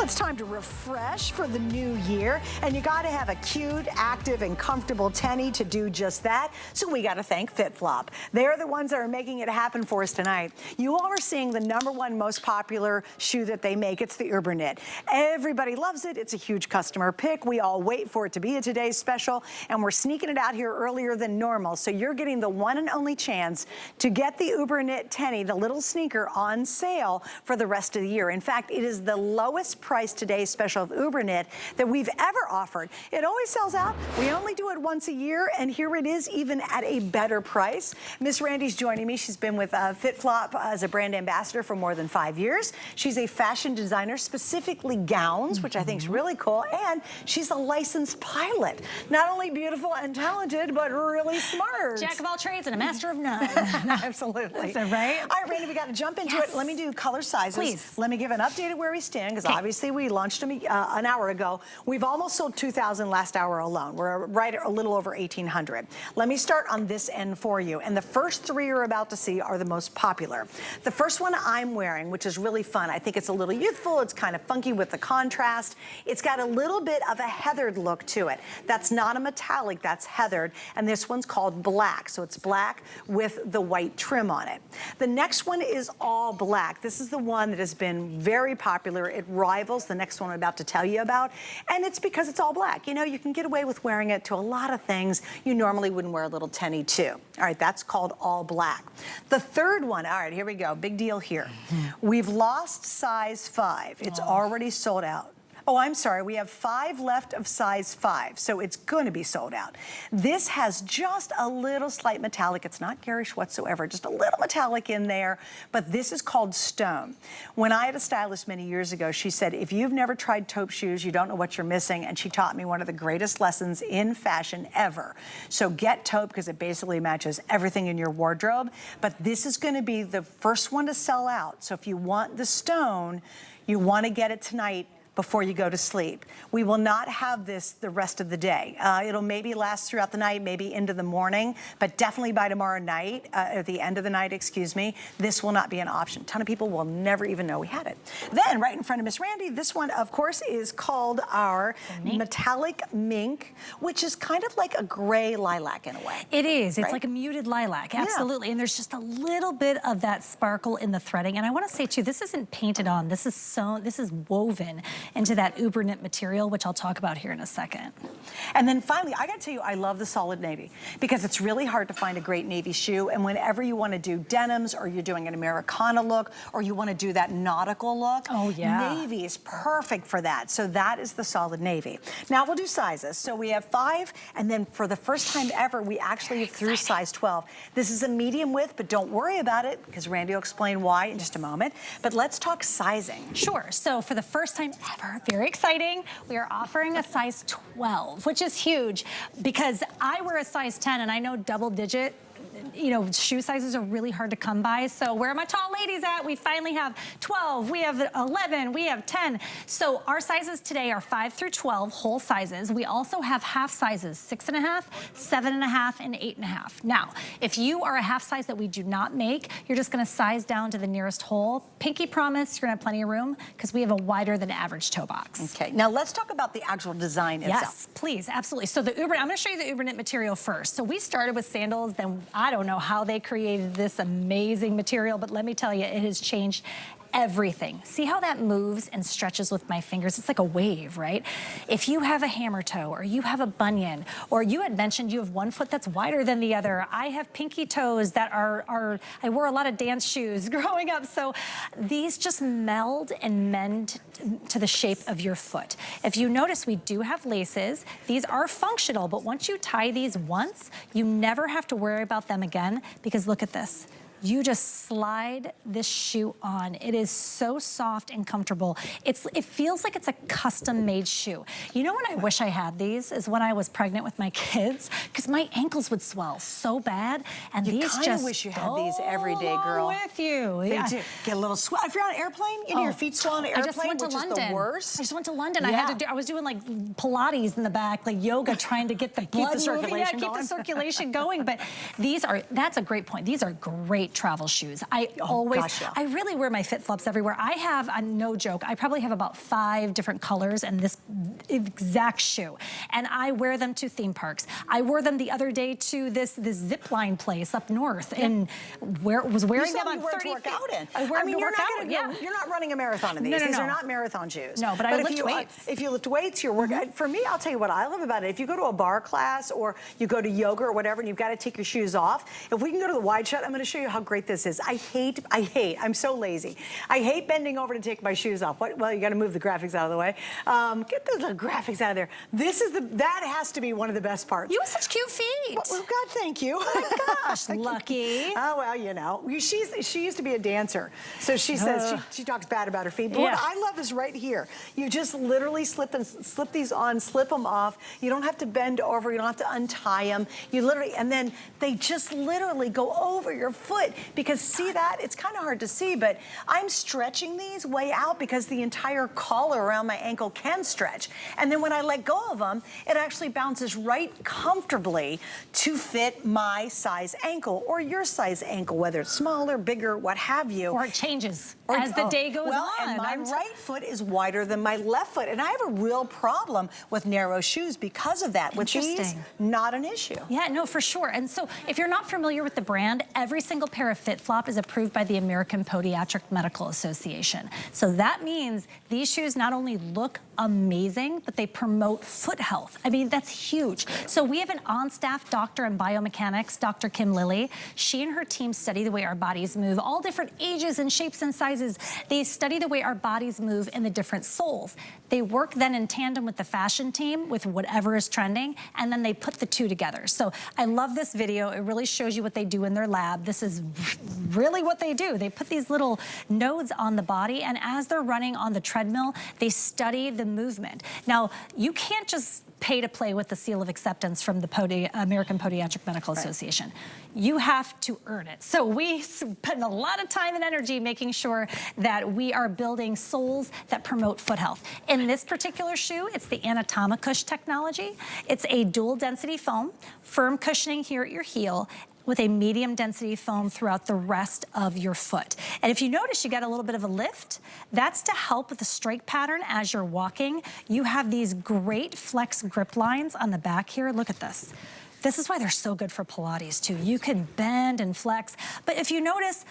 it's time to refresh for the new year, and you gotta have a cute, active, and comfortable tenny to do just that, so we gotta thank FitFlop. They're the ones that are making it happen for us tonight. You all are seeing the #1 most popular shoe that they make. It's the UberKnit. Everybody loves it. It's a huge customer pick. We all wait for it to be a today's special, and we're sneaking it out here earlier than normal, so you're getting the one and only chance to get the UberKnit tenny, the little sneaker, on sale for the rest of the year. In fact, it is the lowest price today's special of UberKnit that we've ever offered. It always sells out. We only do it once a year, and here it is, even at a better price. Miss Randy's joining me. She's been with FitFlop as a brand ambassador for more than 5 years. She's a fashion designer, specifically gowns, which I think is really cool, and she's a licensed pilot. Not only beautiful and talented, but really smart. Jack of all trades and a master of none. Absolutely. That's right. All right, Randy, we got to jump into it. Let me do color sizes. Please. Let me give an update of where we stand, because obviously we launched them an hour ago. We've almost sold 2,000 last hour alone. We're right a little over 1,800. Let me start on this end for you. And the first 3 you're about to see are the most popular. The first one I'm wearing, which is really fun. I think it's a little youthful. It's kind of funky with the contrast. It's got a little bit of a heathered look to it. That's not a metallic, that's heathered. And this one's called black. So it's black with the white trim on it. The next one is all black. This is the one that has been very popular. It rivals the next one I'm about to tell you about, and it's because it's all black. You know, you can get away with wearing it to a lot of things you normally wouldn't wear a little tenny to. All right, that's called all black. The third one, all right, here we go, big deal here. We've lost size 5. It's already sold out. Oh, I'm sorry, we have 5 left of size 5, so it's going to be sold out. This has just a little slight metallic. It's not garish whatsoever, just a little metallic in there, but this is called stone. When I had a stylist many years ago, she said, if you've never tried taupe shoes, you don't know what you're missing, and she taught me one of the greatest lessons in fashion ever. So get taupe, because it basically matches everything in your wardrobe, but this is going to be the first one to sell out. So if you want the stone, you want to get it tonight before you go to sleep. We will not have this the rest of the day. It'll maybe last throughout the night, maybe into the morning, but definitely by tomorrow night, at the end of the night, excuse me, this will not be an option. A ton of people will never even know we had it. Then, right in front of Miss Randy, this one, of course, is called our metallic mink, which is kind of like a gray lilac in a way. It is. It's like a muted lilac, absolutely. And there's just a little bit of that sparkle in the threading. And I want to say, too, this isn't painted on. This is sewn, this is woven into that UberKnit material, which I'll talk about here in a second. And then finally, I gotta tell you, I love the solid navy, because it's really hard to find a great navy shoe, and whenever you wanna do denims, or you're doing an Americana look, or you wanna do that nautical look, navy is perfect for that. So that is the solid navy. Now we'll do sizes. So we have 5, and then for the first time ever, we actually threw size 12. This is a medium width, but don't worry about it, because Randy will explain why in just a moment. But let's talk sizing. Sure, so for the first time ever, very exciting, we are offering a size 12, which is huge, because I wear a size 10, and I know double digit, you know, shoe sizes are really hard to come by. So where are my tall ladies at? We finally have 12, we have 11, we have 10. So our sizes today are 5 through 12, whole sizes. We also have half sizes, 6.5, 7.5, and 8.5. Now, if you are a half size that we do not make, you're just gonna size down to the nearest hole. Pinky promise, you're gonna have plenty of room, because we have a wider than average toe box. Okay, now let's talk about the actual design itself. Yes, please, absolutely. So the I'm gonna show you the UberKnit material first. So we started with sandals, then I don't know how they created this amazing material, but let me tell you, it has changed everything. See how that moves and stretches with my fingers? It's like a wave, right? If you have a hammer toe, or you have a bunion, or you had mentioned you have one foot that's wider than the other. I have pinky toes that I wore a lot of dance shoes growing up, so these just meld and mend to the shape of your foot. If you notice, we do have laces. These are functional, but once you tie these once, you never have to worry about them again, because look at this. You just slide this shoe on. It is so soft and comfortable. It feels like it's a custom-made shoe. You know when I wish I had these is when I was pregnant with my kids, because my ankles would swell so bad, and these just kind of wish you had these every day, girl. With you. They do. Get a little swell. If you're on an airplane, you know, your feet swell on an airplane, I just went to London. Is the worst. I just went to London. I was doing like Pilates in the back, like yoga, trying to get the blood moving. Yeah, keep the circulation going. But that's a great point. These are great travel shoes. I really wear my FitFlops everywhere. I have, no joke, I probably have about 5 different colors in this exact shoe. And I wear them to theme parks. I wore them the other day to this zip line place up north and was wearing them on 30 feet. I wear them to work out. You're not running a marathon in these. These are not marathon shoes. No, but I lift weights. If you lift weights, you're working. For me, I'll tell you what I love about it. If you go to a bar class or you go to yoga or whatever and you've got to take your shoes off, if we can go to the wide shot, I'm going to show you how great this is. I'm so lazy. I hate bending over to take my shoes off. Well, you got to move the graphics out of the way. Get those little graphics out of there. That has to be one of the best parts. You have such cute feet. Well, God, thank you. Oh my gosh, lucky. Oh, well, you know, she used to be a dancer. So she says, she talks bad about her feet. But what I love is right here. You just literally slip these on, slip them off. You don't have to bend over. You don't have to untie them. You literally, and then they just literally go over your foot because see that? It's kind of hard to see, but I'm stretching these way out because the entire collar around my ankle can stretch. And then when I let go of them, it actually bounces right comfortably to fit my size ankle or your size ankle, whether it's smaller, bigger, what have you. Or it changes as the day goes on. And my right foot is wider than my left foot. And I have a real problem with narrow shoes because of that. With these, not an issue. Yeah, no, for sure. And so if you're not familiar with the brand, every single pair of FitFlop is approved by the American Podiatric Medical Association. So that means these shoes not only look amazing, but they promote foot health. I mean, that's huge. So we have an on-staff doctor in biomechanics, Dr. Kim Lilly. She and her team study the way our bodies move, all different ages and shapes and sizes. They study the way our bodies move in the different soles. They work then in tandem with the fashion team, with whatever is trending, and then they put the two together. So I love this video. It really shows you what they do in their lab. This is really what they do. They put these little nodes on the body, and as they're running on the treadmill, they study the movement. Now, you can't just pay to play with the seal of acceptance from the American Podiatric Medical Association. You have to earn it. So we spend a lot of time and energy making sure that we are building soles that promote foot health. In this particular shoe, it's the Anatomicush technology. It's a dual density foam, firm cushioning here at your heel, with a medium density foam throughout the rest of your foot. And if you notice, you got a little bit of a lift. That's to help with the strike pattern as you're walking. You have these great flex grip lines on the back here. Look at this. This is why they're so good for Pilates too. You can bend and flex. But if you notice,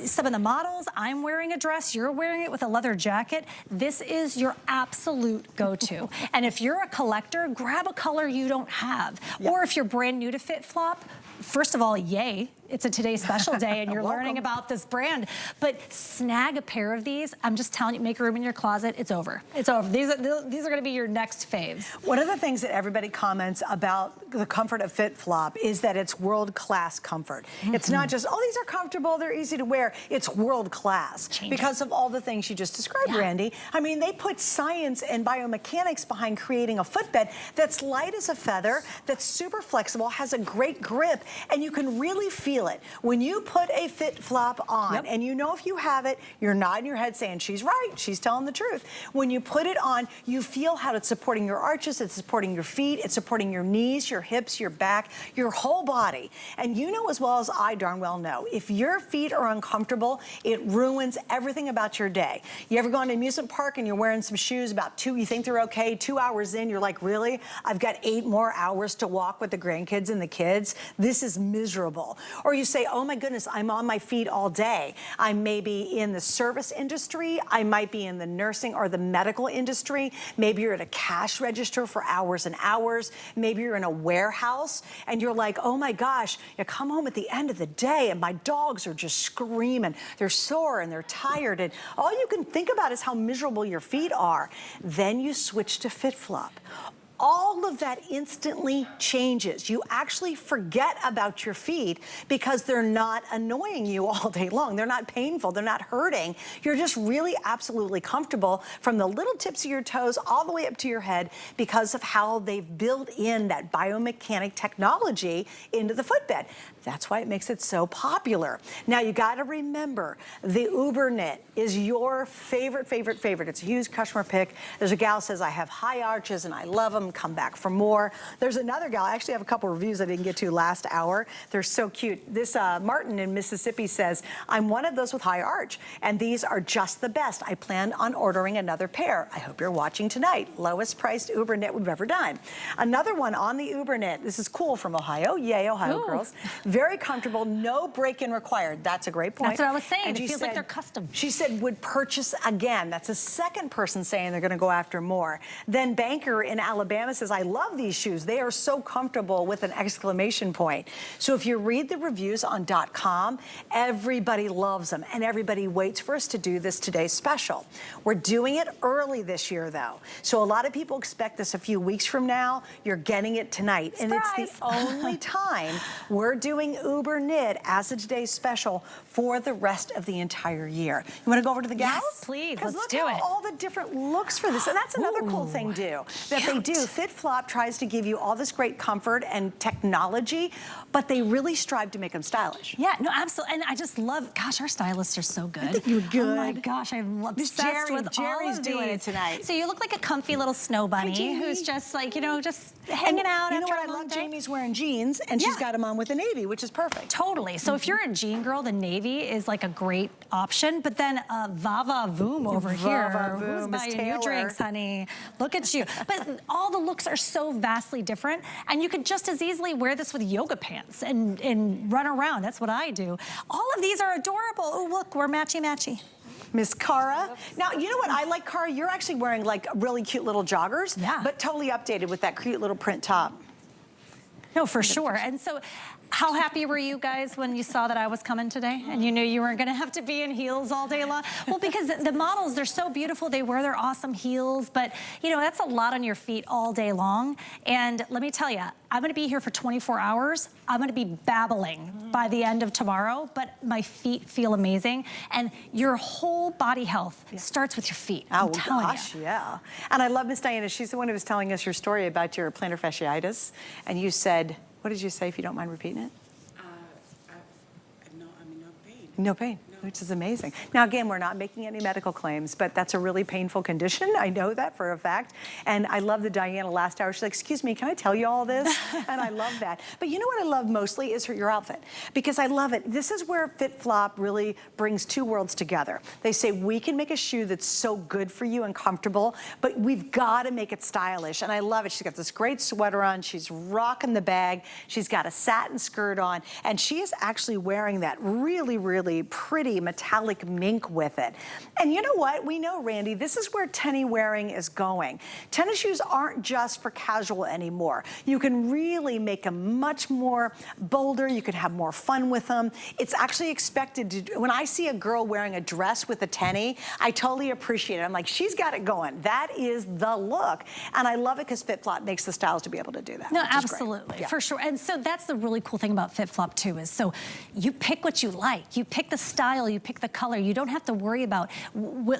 some of the models, I'm wearing a dress, you're wearing it with a leather jacket. This is your absolute go-to. And if you're a collector, grab a color you don't have. Or if you're brand new to FitFlop, first of all, yay. It's a Today Special Day and you're learning about this brand. But snag a pair of these. I'm just telling you, make room in your closet. It's over. It's over. These are gonna be your next faves. One of the things that everybody comments about the comfort of FitFlop is that it's world-class comfort. It's not just, oh, these are comfortable, they're easy to wear. It's world-class because of all the things you just described, Randy. I mean, they put science and biomechanics behind creating a footbed that's light as a feather, that's super flexible, has a great grip, and you can really feel it. When you put a FitFlop on, and you know if you have it, you're nodding your head saying, she's right, she's telling the truth. When you put it on, you feel how it's supporting your arches, it's supporting your feet, it's supporting your knees, your hips, your back, your whole body. And you know as well as I darn well know, if your feet are uncomfortable, it ruins everything about your day. You ever gone to an amusement park and you're wearing some shoes about you think they're okay, 2 hours in, you're like, really? I've got 8 more hours to walk with the grandkids and the kids. This is miserable. Or you say, oh my goodness, I'm on my feet all day. I may be in the service industry. I might be in the nursing or the medical industry. Maybe you're at a cash register for hours and hours. Maybe you're in a warehouse and you're like, oh my gosh, you come home at the end of the day and my dogs are just screaming. They're sore and they're tired. And all you can think about is how miserable your feet are. Then you switch to FitFlop. All of that instantly changes. You actually forget about your feet because they're not annoying you all day long. They're not painful, they're not hurting. You're just really absolutely comfortable from the little tips of your toes all the way up to your head because of how they've built in that biomechanic technology into the footbed. That's why it makes it so popular. Now you gotta remember, the UberKnit is your favorite. It's a huge customer pick. There's a gal who says, I have high arches and I love them, come back for more. There's another gal, I actually have a couple reviews I didn't get to last hour. They're so cute. This Martin in Mississippi says, I'm one of those with high arch, and these are just the best. I plan on ordering another pair. I hope you're watching tonight. Lowest priced UberKnit we've ever done. Another one on the UberKnit. This is cool from Ohio. Yay, Ohio girls. Very comfortable, no break-in required. That's a great point. That's what I was saying. And it feels like they're custom. She said would purchase again. That's a second person saying they're gonna go after more. Then Banker in Alabama says, I love these shoes. They are so comfortable with an exclamation point. So if you read the reviews on .com, everybody loves them and everybody waits for us to do this today's special. We're doing it early this year though. So a lot of people expect this a few weeks from now. You're getting it tonight. Surprise. And it's the only time we're doing UberKnit as a today's special for the rest of the entire year. You wanna go over to the gals? Yes, please, let's look do how it. all the different looks for this. And that's another cool thing that they do. FitFlop tries to give you all this great comfort and technology, but they really strive to make them stylish. Yeah, no, absolutely. And I just love, gosh, our stylists are so good. I think you're good. Oh my gosh, I'm obsessed with Jerry's all of doing these. it tonight. So you look like a comfy little snow bunny who's just like, you know, just hanging out. You know after what a I long love? day. Jamie's wearing jeans and she's got them on with a navy, which is perfect. Totally. So if you're a jean girl, the navy is like a great option. But then Vava Voom over here. Who's buying you drinks, honey? Look at you. But all the looks are so vastly different. And you could just as easily wear this with yoga pants and run around. That's what I do. All of these are adorable. Oh, look, we're matchy-matchy. Miss Cara. Now, you know what I like, Cara? You're actually wearing like really cute little joggers, but totally updated with that cute little print top. No, for sure. And so how happy were you guys when you saw that I was coming today and you knew you weren't gonna have to be in heels all day long? Well, because the models, they're so beautiful. They wear their awesome heels, but you know, that's a lot on your feet all day long. And let me tell you, I'm gonna be here for 24 hours. I'm gonna be babbling by the end of tomorrow, but my feet feel amazing. And your whole body health starts with your feet. Oh, I'm telling gosh, you. yeah. And I love Miss Diana. She's the one who was telling us your story about your plantar fasciitis. And you said, what did you say, if you don't mind repeating it? No, I'm in no pain. No pain, which is amazing. Now again, we're not making any medical claims, but that's a really painful condition. I know that for a fact. And I love the Diana last hour. She's like, excuse me, can I tell you all this? And I love that. But you know what I love mostly is your outfit, because I love it. This is where FitFlop really brings two worlds together. They say we can make a shoe that's so good for you and comfortable, but we've got to make it stylish. And I love it. She's got this great sweater on. She's rocking the bag. She's got a satin skirt on, and she is actually wearing that really, really pretty metallic mink with it. And you know what? We know, Randy, this is where tennis wearing is going. Tennis shoes aren't just for casual anymore. You can really make them much more bolder. You can have more fun with them. It's actually expected to, when I see a girl wearing a dress with a tennis, I totally appreciate it. I'm like, she's got it going. That is the look. And I love it because FitFlop makes the styles to be able to do that. No, absolutely, for sure. And so that's the really cool thing about FitFlop too, is so you pick what you like. You pick the style, you pick the color. You don't have to worry about,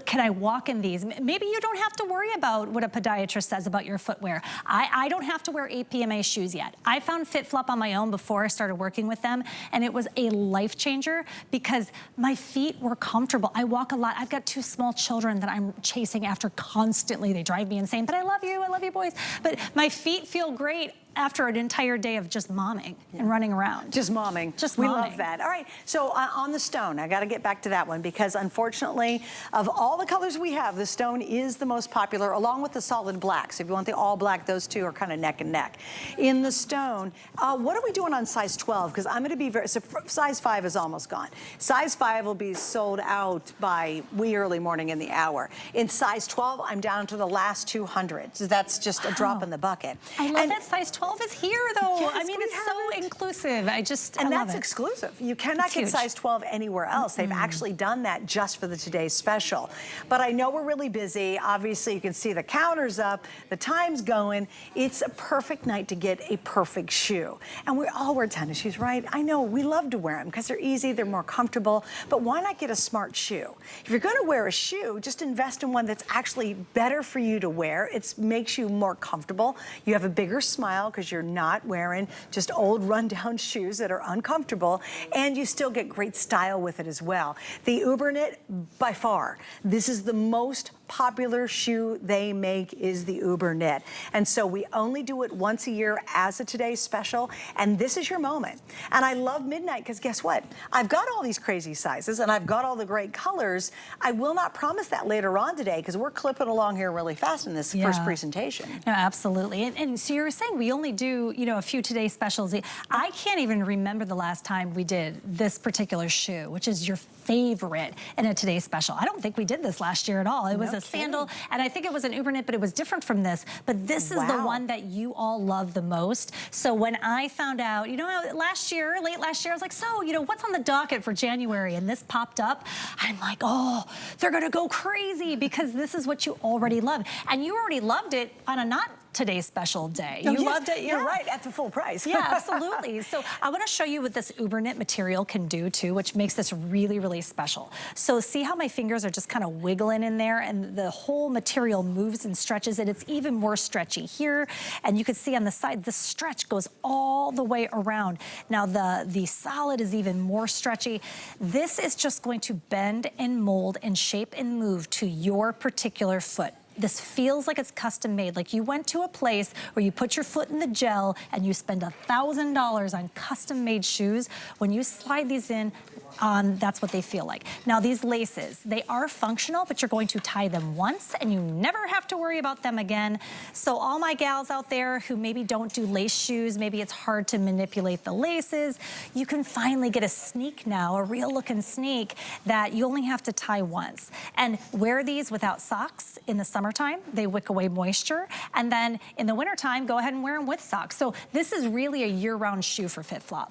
can I walk in these? Maybe you don't have to worry about what a podiatrist says about your footwear. I don't have to wear APMA shoes yet. I found FitFlop on my own before I started working with them, and it was a life changer because my feet were comfortable. I walk a lot. I've got two small children that I'm chasing after constantly. They drive me insane, but I love you boys. But my feet feel great after an entire day of just momming and running around. Just momming. Just we momming. love that. All right, so on the stone, I got to get back to that one because unfortunately, of all the colors we have, the stone is the most popular, along with the solid blacks. If you want the all black, those two are kind of neck and neck. In the stone, what are we doing on size 12? Because I'm going to be very, so size 5 is almost gone. Size 5 will be sold out by wee early morning in the hour. In size 12, I'm down to the last 200. So that's just a drop in the bucket. I love that size 12 is here though. Yes, I mean, it's so inclusive. I love that's it. exclusive. You cannot get size 12 anywhere else. They've actually done that just for the today's special. But I know we're really busy. Obviously, you can see the counter's up, the time's going. It's a perfect night to get a perfect shoe. And we all wear tennis shoes, right? I know, we love to wear them because they're easy, they're more comfortable, but why not get a smart shoe? If you're gonna wear a shoe, just invest in one that's actually better for you to wear. It makes you more comfortable. You have a bigger smile, style because you're not wearing just old rundown shoes that are uncomfortable, and you still get great style with it as well. The UberKnit, by far, this is the most popular shoe they make is the UberKnit. And so we only do it once a year as a today's special, and this is your moment. And I love midnight because guess what? I've got all these crazy sizes and I've got all the great colors. I will not promise that later on today because we're clipping along here really fast in this first presentation. No, absolutely. And so you were saying we only do, you know, a few today's specials. I can't even remember the last time we did this particular shoe, which is your favorite in a today's special. I don't think we did this last year at all. It was a sandal, and I think it was an UberKnit, but it was different from this. But this is the one that you all love the most. So when I found out, you know, last year, late last year, I was like, so, you know, what's on the docket for January? And this popped up. I'm like, oh, they're gonna go crazy because this is what you already love. And you already loved it on a not today's special day. Oh, you yes, loved it. You're right, at the full price. Yeah, absolutely. So I want to show you what this UberKnit material can do too, which makes this really, really special. So see how my fingers are just kind of wiggling in there and the whole material moves and stretches and it's even more stretchy here. And you can see on the side, the stretch goes all the way around. Now the solid is even more stretchy. This is just going to bend and mold and shape and move to your particular foot. This feels like it's custom made, like you went to a place where you put your foot in the gel and you spend $1,000 on custom made shoes. When you slide these in, that's what they feel like. Now these laces, they are functional, but you're going to tie them once and you never have to worry about them again. So all my gals out there who maybe don't do lace shoes, maybe it's hard to manipulate the laces, you can finally get a sneak now, a real looking sneak that you only have to tie once. And wear these without socks in the summertime, they wick away moisture. And then in the wintertime, go ahead and wear them with socks. So this is really a year-round shoe for FitFlop.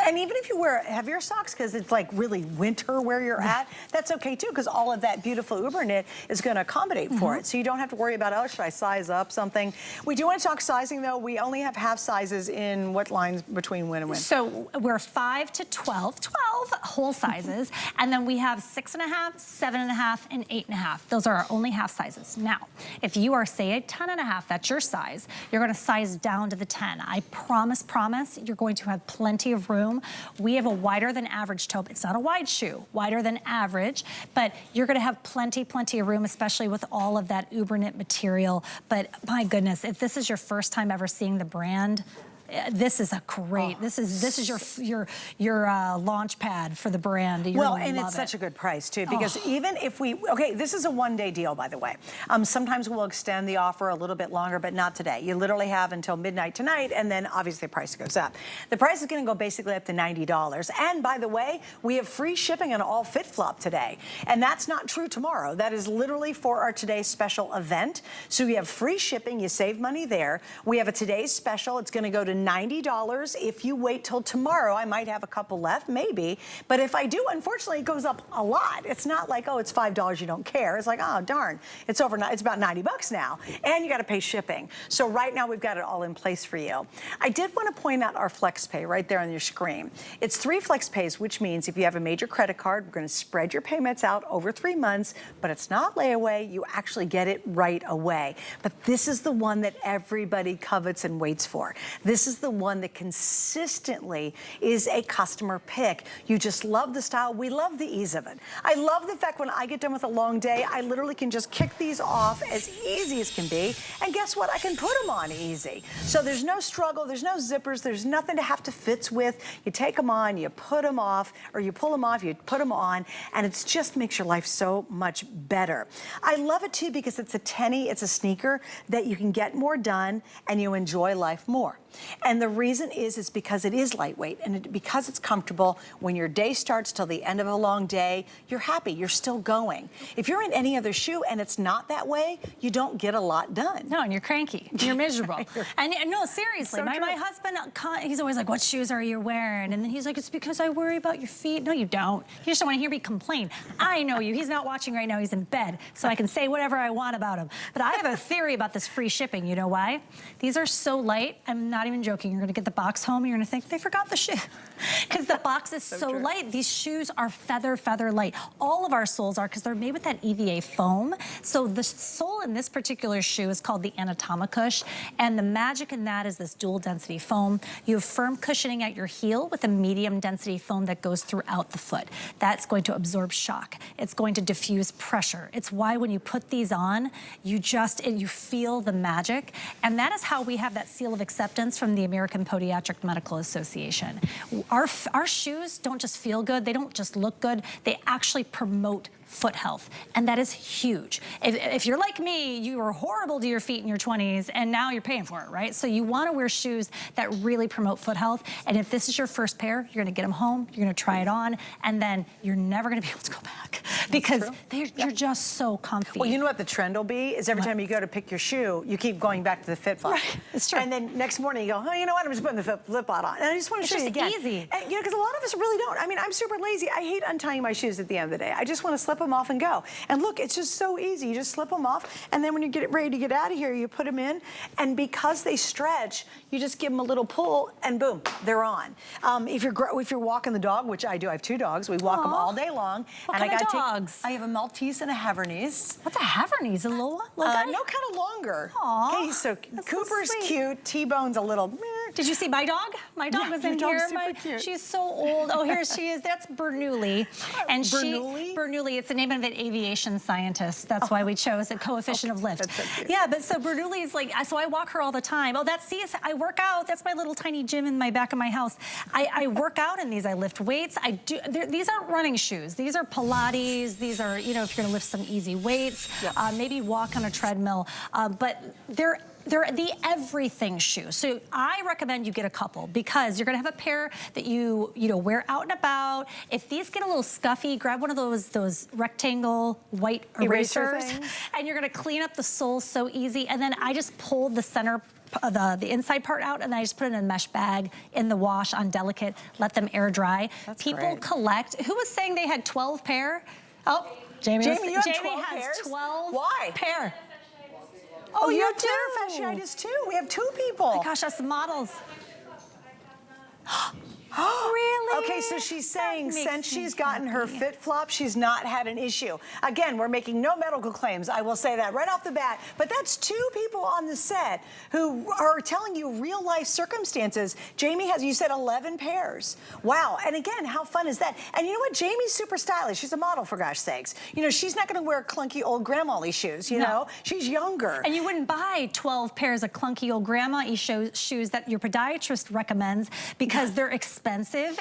And even if you wear heavier socks, because it's like really winter where you're at, that's okay too, because all of that beautiful UberKnit is going to accommodate for it. So you don't have to worry about, oh, should I size up something? We do want to talk sizing though. We only have half sizes in what lines between when and when? So we're 5 to 12 whole sizes, and then we have 6.5, 7.5, and 8.5. Those are our only half sizes. Now, if you are, say, a 10.5, that's your size, you're gonna size down to the 10. I promise, you're going to have plenty of room. We have a wider than average toe. It's not a wide shoe, wider than average, but you're gonna have plenty of room, especially with all of that UberKnit material. But my goodness, if this is your first time ever seeing the brand, this is a great, this is your launch pad for the brand. Well, and it's such a good price too, because even if okay, this is a one-day deal, by the way. Sometimes we'll extend the offer a little bit longer, but not today. You literally have until midnight tonight, and then obviously the price goes up. The price is gonna go basically up to $90. And by the way, we have free shipping on all FitFlop today. And that's not true tomorrow. That is literally for our today's special event. So we have free shipping, you save money there. We have a today's special, it's gonna go to $90. If you wait till tomorrow, I might have a couple left, maybe. But if I do, unfortunately, it goes up a lot. It's not like, oh, it's $5, you don't care. It's like, oh, darn, it's about 90 bucks now. And you gotta pay shipping. So right now, we've got it all in place for you. I did wanna point out our flex pay right there on your screen. It's 3 flex pays, which means if you have a major credit card, we're gonna spread your payments out over 3 months, but it's not layaway, you actually get it right away. But this is the one that everybody covets and waits for. This is the one that consistently is a customer pick. You just love the style. We love the ease of it. I love the fact when I get done with a long day, I literally can just kick these off as easy as can be. And guess what? I can put them on easy. So there's no struggle. There's no zippers. There's nothing to have to fitz with. You take them on, you put them off, or you pull them off, you put them on, and it just makes your life so much better. I love it too because it's a tenny, it's a sneaker that you can get more done and you enjoy life more. And the reason is because it is lightweight and because it's comfortable. When your day starts till the end of a long day, you're happy, you're still going. If you're in any other shoe and it's not that way, you don't get a lot done. No, and you're cranky, you're miserable. And no, seriously, So my husband, he's always like, what shoes are you wearing? And then he's like, it's because I worry about your feet. No, you don't. You just don't want to hear me complain. I know you. He's not watching right now, he's in bed, so I can say whatever I want about him. But I have a theory about this free shipping. You know why? These are so light, I'm not even joking. You're gonna get the box home, you're gonna think, they forgot the shit. Because the box is so light. These shoes are feather light. All of our soles are, because they're made with that EVA foam. So the sole in this particular shoe is called the Anatomicush, and the magic in that is this dual density foam. You have firm cushioning at your heel with a medium density foam that goes throughout the foot. That's going to absorb shock. It's going to diffuse pressure. It's why when you put these on, you feel the magic. And that is how we have that seal of acceptance from the American Podiatric Medical Association. Our shoes don't just feel good, they don't just look good, they actually promote foot health, and that is huge. If you're like me, you were horrible to your feet in your 20s, and now you're paying for it, right? So you want to wear shoes that really promote foot health, and if this is your first pair, you're going to get them home, you're going to try it on, and then you're never going to be able to go back because you're just so comfy. Well, you know what the trend will be? Is every time you go to pick your shoe, you keep going back to the FitFlop. Right, it's true. And then next morning you go, oh, you know what? I'm just putting the FitFlop on. And I just want to show you again. It's just easy. And, you know, because a lot of us really don't. I mean, I'm super lazy. I hate untying my shoes at the end of the day. I just want to slip them off and go. And look, it's just so easy. You just slip them off, and then when you get ready to get out of here, you put them in, and because they stretch, you just give them a little pull, and boom, they're on. If you're walking the dog, which I do, I have 2 dogs. We walk them all day long. What kind of dogs? I have a Maltese and a Havanese. What's a Havanese? A little guy? No, kind of longer. Aw, okay, so that's Cooper's so sweet. Cute. T-Bone's a little. Did you see my dog? My dog was in your here. dog's super cute. She's so old. Oh, here she is. That's Bernoulli. And Bernoulli, it's the name of an aviation scientist. That's why we chose a coefficient of lift. That's so cute. Yeah, but so Bernoulli is like, so I walk her all the time. Oh, I work out. That's my little tiny gym in my back of my house. I work out in these. I lift weights. These aren't running shoes. These are Pilates. These are, if you're going to lift some easy weights, maybe walk on a treadmill. But they're the everything shoe. So I recommend you get a couple because you're gonna have a pair that you wear out and about. If these get a little scuffy, grab one of those rectangle white erasers and you're gonna clean up the soles so easy. And then I just pull the center the inside part out, and then I just put it in a mesh bag in the wash on delicate, let them air dry. That's People great. Collect. Who was saying they had 12 pair? Oh, Jamie you have 12 has pairs? 12 Why? pair. Oh, you do? have fasciitis too? We have 2 people. Oh my gosh, that's the models. Really? Okay, so she's saying That makes since me she's gotten her happy. FitFlop, she's not had an issue. Again, we're making no medical claims. I will say that right off the bat. But that's 2 people on the set who are telling you real life circumstances. Jamie has, you said 11 pairs. Wow. And again, how fun is that? And you know what? Jamie's super stylish. She's a model, for gosh sakes. She's not going to wear clunky old grandma-y shoes, you know? She's younger. And you wouldn't buy 12 pairs of clunky old grandma-y shoes that your podiatrist recommends because they're expensive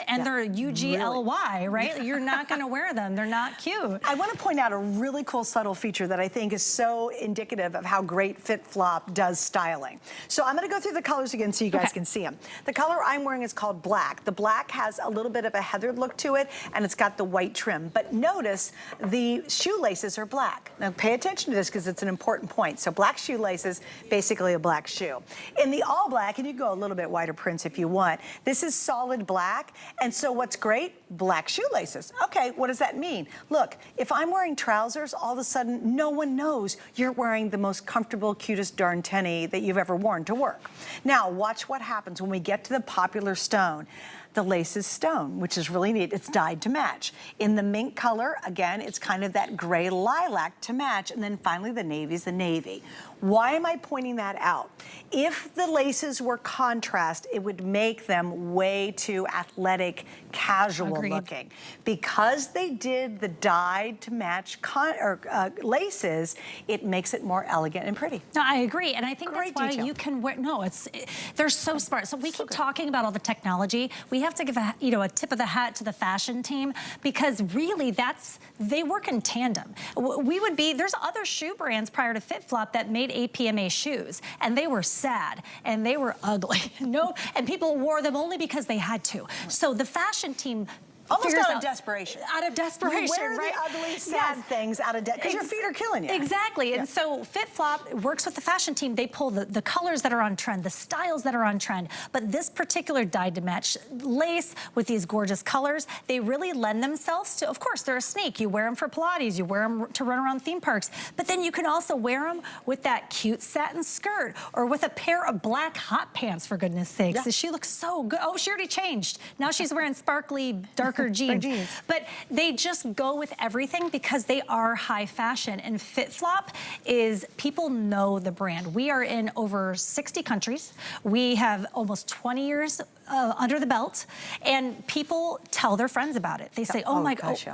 and they're UGLY, right? You're not going to wear them. They're not cute. I want to point out a really cool subtle feature that I think is so indicative of how great FitFlop does styling. So I'm going to go through the colors again so you guys can see them. The color I'm wearing is called black. The black has a little bit of a heathered look to it, and it's got the white trim. But notice the shoelaces are black. Now pay attention to this because it's an important point. So black shoelaces, basically a black shoe. In the all black, and you go a little bit wider prints if you want, this is solid black. And so what's great? Black shoelaces. Okay, what does that mean? Look, if I'm wearing trousers, all of a sudden no one knows you're wearing the most comfortable, cutest darn tenny that you've ever worn to work. Now, watch what happens when we get to the popular stone. The lace is stone, which is really neat. It's dyed to match. In the mink color, again, it's kind of that gray lilac to match. And then finally, the navy's the navy. Why am I pointing that out? If the laces were contrast, it would make them way too athletic, casual looking. Because they did the dyed to match laces, it makes it more elegant and pretty. No, I agree, and I think Great that's why detail. you can wear. No, they're so smart. So we keep talking about all the technology. We have to give a tip of the hat to the fashion team because really they work in tandem. There's other shoe brands prior to FitFlop that made APMA shoes, and they were sad and they were ugly. And people wore them only because they had to. So the fashion team Almost figures out of desperation. Out of desperation, You wear right? the ugly, sad things out of because your feet are killing you. Exactly, Yeah. and so FitFlop works with the fashion team. They pull the colors that are on trend, the styles that are on trend, but this particular dyed to match lace with these gorgeous colors, they really lend themselves to, of course, they're a sneak. You wear them for Pilates, you wear them to run around theme parks, but then you can also wear them with that cute satin skirt or with a pair of black hot pants, for goodness sakes. Yeah. She looks so good. Oh, she already changed. Now she's wearing sparkly, darker jeans. But they just go with everything because they are high fashion. And FitFlop is, people know the brand. We are in over 60 countries. We have almost 20 years under the belt, and people tell their friends about it. They say, oh my gosh,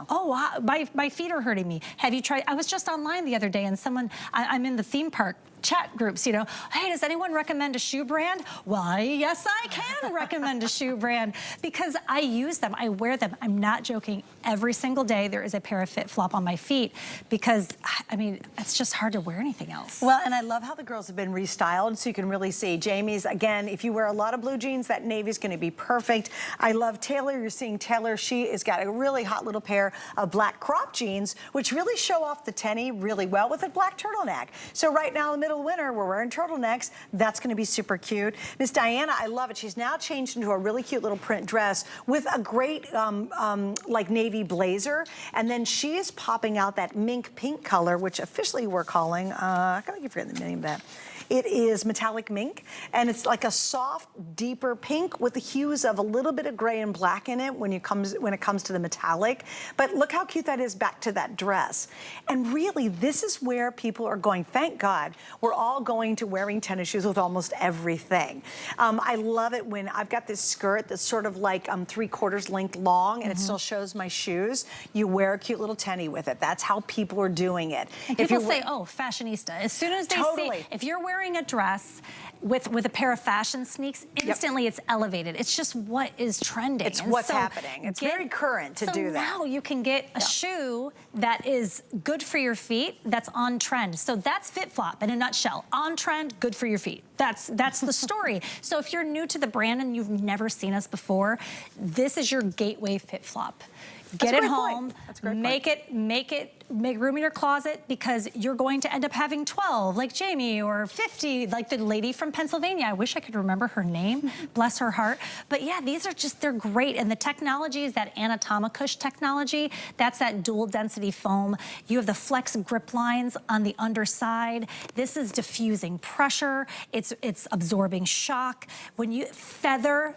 my feet are hurting me. Have you tried? I was just online the other day and someone, I'm in the theme park chat groups, you know, hey, does anyone recommend a shoe brand? Why, yes, I can recommend a shoe brand because I use them, I wear them. I'm not joking. Every single day there is a pair of FitFlop on my feet because, I mean, it's just hard to wear anything else. Well, and I love how the girls have been restyled so you can really see. Jamie's, again, if you wear a lot of blue jeans, that navy's going to be perfect. I love Taylor. You're seeing Taylor. She has got a really hot little pair of black crop jeans, which really show off the tenny really well with a black turtleneck. So right now in the middle of winter, we're wearing turtlenecks. That's going to be super cute. Miss Diana, I love it. She's now changed into a really cute little print dress with a great like navy blazer. And then she is popping out that mink pink color, which officially we're calling, I gotta forget the name of that. It is metallic mink, and it's like a soft, deeper pink with the hues of a little bit of gray and black in it when it comes to the metallic. But look how cute that is back to that dress. And really, this is where people are going. Thank God, we're all going to wearing tennis shoes with almost everything. I love it when I've got this skirt that's sort of like 3/4 length long, and it still shows my shoes. You wear a cute little tenny with it. That's how people are doing it. And people say, oh, fashionista. As soon as they see, if you're wearing a dress with a pair of fashion sneaks, instantly it's elevated. It's just what is trending. It's what's happening. It's very current to do that. So now you can get a shoe that is good for your feet, that's on trend. So that's FitFlop in a nutshell. On trend, good for your feet. That's the story. So if you're new to the brand and you've never seen us before, this is your gateway FitFlop. Get it home, make room in your closet because you're going to end up having 12 like Jamie or 50 like the lady from Pennsylvania. I wish I could remember her name, bless her heart. But yeah, these are just, they're great. And the technology is that Anatomicush technology. That's that dual density foam. You have the flex grip lines on the underside. This is diffusing pressure. It's absorbing shock. When you feather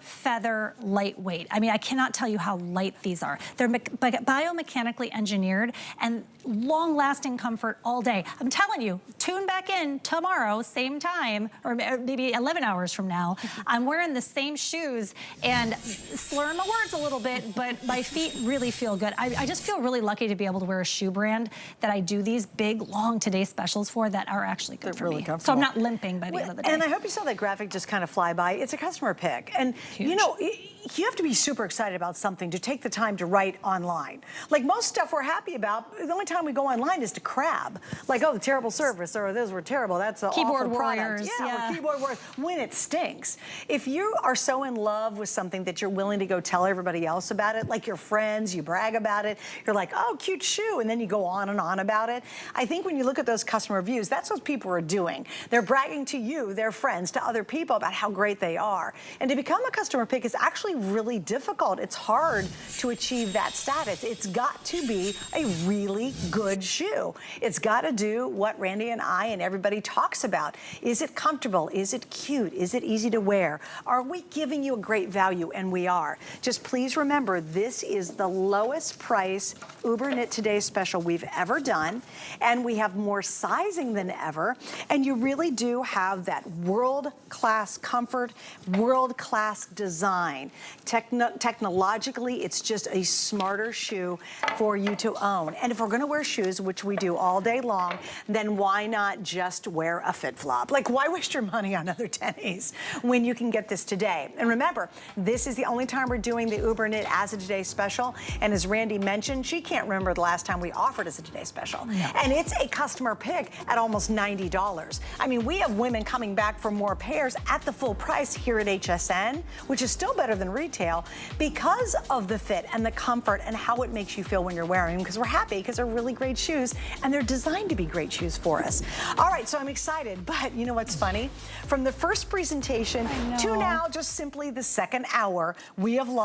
lightweight. I mean, I cannot tell you how light these are. They're biomechanically engineered and long-lasting comfort all day. I'm telling you, tune back in tomorrow, same time, or maybe 11 hours from now. I'm wearing the same shoes and slurring my words a little bit, but my feet really feel good. I just feel really lucky to be able to wear a shoe brand that I do these big, long Today specials for that are actually good for me. So I'm not limping by the end of the day. And I hope you saw that graphic just kind of fly by. It's a customer pick. And you know, you have to be super excited about something to take the time to write online. Like most stuff we're happy about, the only time we go online is to crab. Like, oh, the terrible service, or those were terrible, that's an keyboard awful warriors. product. We're keyboard warriors, when it stinks. If you are so in love with something that you're willing to go tell everybody else about it, like your friends, you brag about it, you're like, oh, cute shoe, and then you go on and on about it. I think when you look at those customer reviews, that's what people are doing. They're bragging to you, their friends, to other people about how great they are. And to become a customer pick is actually really difficult. It's hard to achieve that status. It's got to be a really good shoe. It's got to do what Randy and I and everybody talks about. Is it comfortable? Is it cute? Is it easy to wear? Are we giving you a great value? And we are. Just please remember, this is the lowest price UberKnit Today special we've ever done, and we have more sizing than ever, and you really do have that world-class comfort, world-class design. Technologically, it's just a smarter shoe for you to own. And if we're gonna wear shoes, which we do all day long, then why not just wear a FitFlop? Like, why waste your money on other tennies when you can get this today? And remember, this is the only time we're doing the UberKnit as a Today special. And as Randy mentioned, she can't remember the last time we offered as a Today special. No. And it's a customer pick at almost $90. I mean, we have women coming back for more pairs at the full price here at HSN, which is still better than retail because of the fit and the comfort and how it makes you feel when you're wearing them, because we're happy because they're really great shoes and they're designed to be great shoes for us. All right, so I'm excited, but you know what's funny? From the first presentation to now, just simply the second hour, we have lost